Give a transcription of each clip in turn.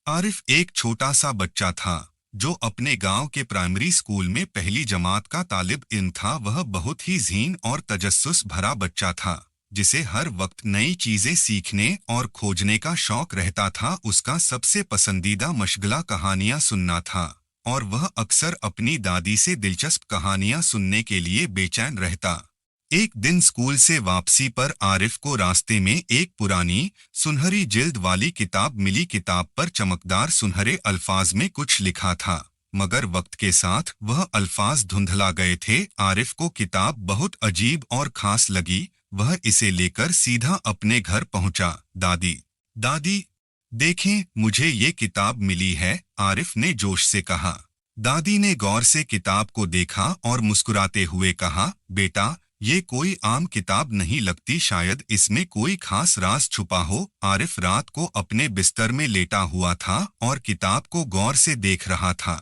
आरिफ एक छोटा सा बच्चा था जो अपने गांव के प्राइमरी स्कूल में पहली जमात का तालिब इल्म था। वह बहुत ही ज़हीन और तजस्सुस भरा बच्चा था जिसे हर वक्त नई चीजें सीखने और खोजने का शौक रहता था। उसका सबसे पसंदीदा मशगला कहानियां सुनना था और वह अक्सर अपनी दादी से दिलचस्प कहानियां सुनने के लिए बेचैन रहता। एक दिन स्कूल से वापसी पर आरिफ को रास्ते में एक पुरानी सुनहरी जिल्द वाली किताब मिली। किताब पर चमकदार सुनहरे अल्फाज में कुछ लिखा था, मगर वक्त के साथ वह अल्फाज धुंधला गए थे। आरिफ को किताब बहुत अजीब और खास लगी। वह इसे लेकर सीधा अपने घर पहुंचा। दादी, दादी, देखें, मुझे ये किताब मिली है, आरिफ ने जोश से कहा। दादी ने गौर से किताब को देखा और मुस्कुराते हुए कहा, बेटा, ये कोई आम किताब नहीं लगती, शायद इसमें कोई खास राज छुपा हो। आरिफ रात को अपने बिस्तर में लेटा हुआ था और किताब को गौर से देख रहा था।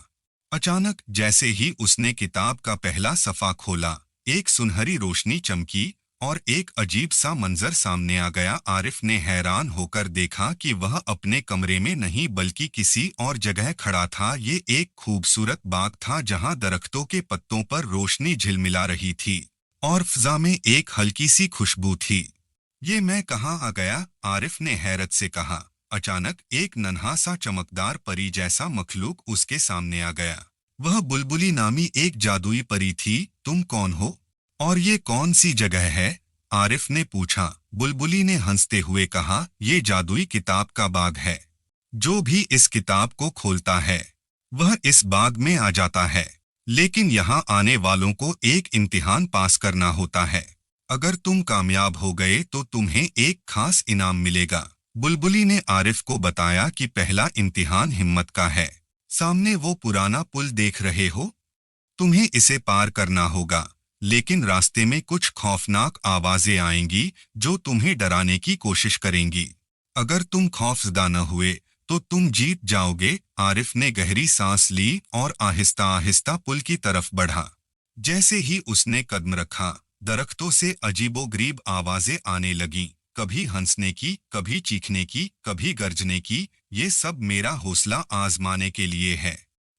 अचानक जैसे ही उसने किताब का पहला सफ़ा खोला, एक सुनहरी रोशनी चमकी और एक अजीब सा मंजर सामने आ गया। आरिफ ने हैरान होकर देखा कि वह अपने कमरे में नहीं बल्कि किसी और जगह खड़ा था। ये एक खूबसूरत बाग था जहां दरख्तों के पत्तों पर रोशनी झिलमिला रही थी और फ़ज़ा में एक हल्की सी खुशबू थी। ये मैं कहाँ आ गया? आरिफ ने हैरत से कहा। अचानक एक नन्हा सा चमकदार परी जैसा मखलूक उसके सामने आ गया। वह बुलबुली नामी एक जादुई परी थी। तुम कौन हो और ये कौन सी जगह है? आरिफ ने पूछा। बुलबुली ने हंसते हुए कहा, ये जादुई किताब का बाग है। जो भी इस किताब को खोलता है वह इस बाग में आ जाता है, लेकिन यहाँ आने वालों को एक इम्तिहान पास करना होता है। अगर तुम कामयाब हो गए तो तुम्हें एक खास इनाम मिलेगा। बुलबुली ने आरिफ को बताया कि पहला इम्तिहान हिम्मत का है। सामने वो पुराना पुल देख रहे हो? तुम्हें इसे पार करना होगा, लेकिन रास्ते में कुछ खौफनाक आवाजें आएंगी जो तुम्हें डराने की कोशिश करेंगी। अगर तुम खौफजदा न हुए तो तुम जीत जाओगे। आरिफ ने गहरी सांस ली और आहिस्ता आहिस्ता पुल की तरफ बढ़ा। जैसे ही उसने कदम रखा, दरख्तों से अजीबोगरीब आवाजें आने लगीं, कभी हंसने की, कभी चीखने की, कभी गर्जने की। ये सब मेरा हौसला आजमाने के लिए है।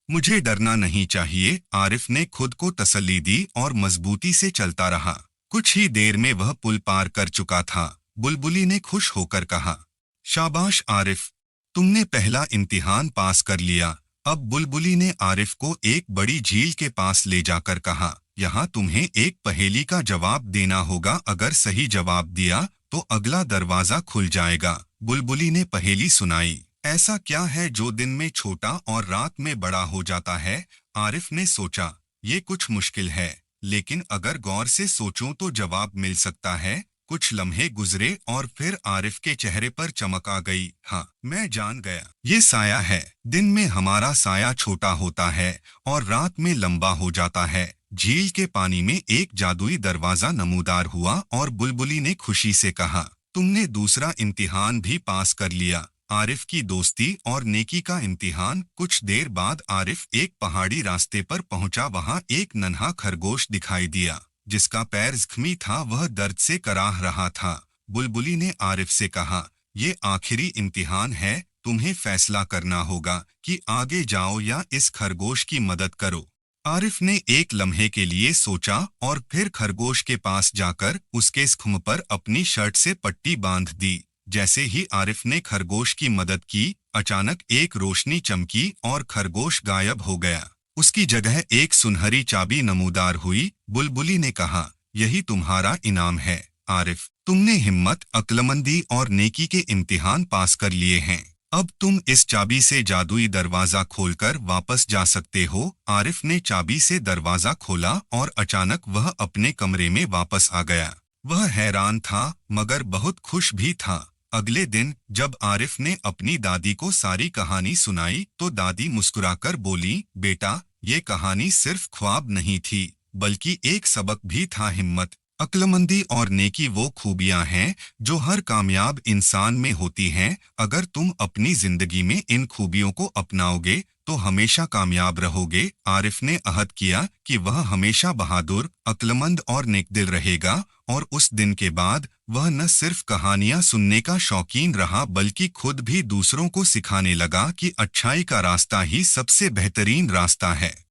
मुझे डरना नहीं चाहिए। आरिफ ने खुद को तसल्ली दी और मजबूती से चलता रहा। कुछ ही देर में वह पुल पार कर चुका था। बुलबुली ने खुश होकर कहा, शाबाश आरिफ, तुमने पहला इम्तिहान पास कर लिया। अब बुलबुली ने आरिफ को एक बड़ी झील के पास ले जाकर कहा, यहाँ तुम्हें एक पहेली का जवाब देना होगा। अगर सही जवाब दिया तो अगला दरवाजा खुल जाएगा। बुलबुली ने पहेली सुनाई। ऐसा क्या है जो दिन में छोटा और रात में बड़ा हो जाता है? आरिफ ने सोचा, ये कुछ मुश्किल है, लेकिन अगर गौर से सोचूं तो जवाब मिल सकता है। कुछ लम्हे गुजरे और फिर आरिफ के चेहरे पर चमक आ गई। हाँ, मैं जान गया, ये साया है। दिन में हमारा साया छोटा होता है और रात में लंबा हो जाता है। झील के पानी में एक जादुई दरवाजा नमूदार हुआ और बुलबुली ने खुशी से कहा, तुमने दूसरा इम्तिहान भी पास कर लिया। आरिफ की दोस्ती और नेकी का इम्तिहान। कुछ देर बाद आरिफ एक पहाड़ी रास्ते पर पहुंचा। वहां एक नन्हा खरगोश दिखाई दिया जिसका पैर जख्मी था। वह दर्द से कराह रहा था। बुलबुली ने आरिफ से कहा, ये आखिरी इम्तिहान है, तुम्हें फैसला करना होगा कि आगे जाओ या इस खरगोश की मदद करो। आरिफ ने एक लम्हे के लिए सोचा और फिर खरगोश के पास जाकर उसके जख्म पर अपनी शर्ट से पट्टी बांध दी। जैसे ही आरिफ ने खरगोश की मदद की, अचानक एक रोशनी चमकी और खरगोश गायब हो गया। उसकी जगह एक सुनहरी चाबी नमूदार हुई। बुलबुली ने कहा, यही तुम्हारा इनाम है आरिफ, तुमने हिम्मत, अक्लमंदी और नेकी के इम्तिहान पास कर लिए हैं। अब तुम इस चाबी से जादुई दरवाजा खोलकर वापस जा सकते हो। आरिफ ने चाबी से दरवाजा खोला और अचानक वह अपने कमरे में वापस आ गया। वह हैरान था मगर बहुत खुश भी था। अगले दिन जब आरिफ ने अपनी दादी को सारी कहानी सुनाई तो दादी मुस्कुराकर बोली, बेटा, ये कहानी सिर्फ ख्वाब नहीं थी बल्कि एक सबक भी था। हिम्मत, अक्लमंदी और नेकी वो खूबियां हैं जो हर कामयाब इंसान में होती हैं। अगर तुम अपनी जिंदगी में इन खूबियों को अपनाओगे तो हमेशा कामयाब रहोगे। आरिफ ने अहद किया कि वह हमेशा बहादुर, अक्लमंद और नेकदिल रहेगा, और उस दिन के बाद वह न सिर्फ कहानियां सुनने का शौकीन रहा बल्कि खुद भी दूसरों को सिखाने लगा कि अच्छाई का रास्ता ही सबसे बेहतरीन रास्ता है।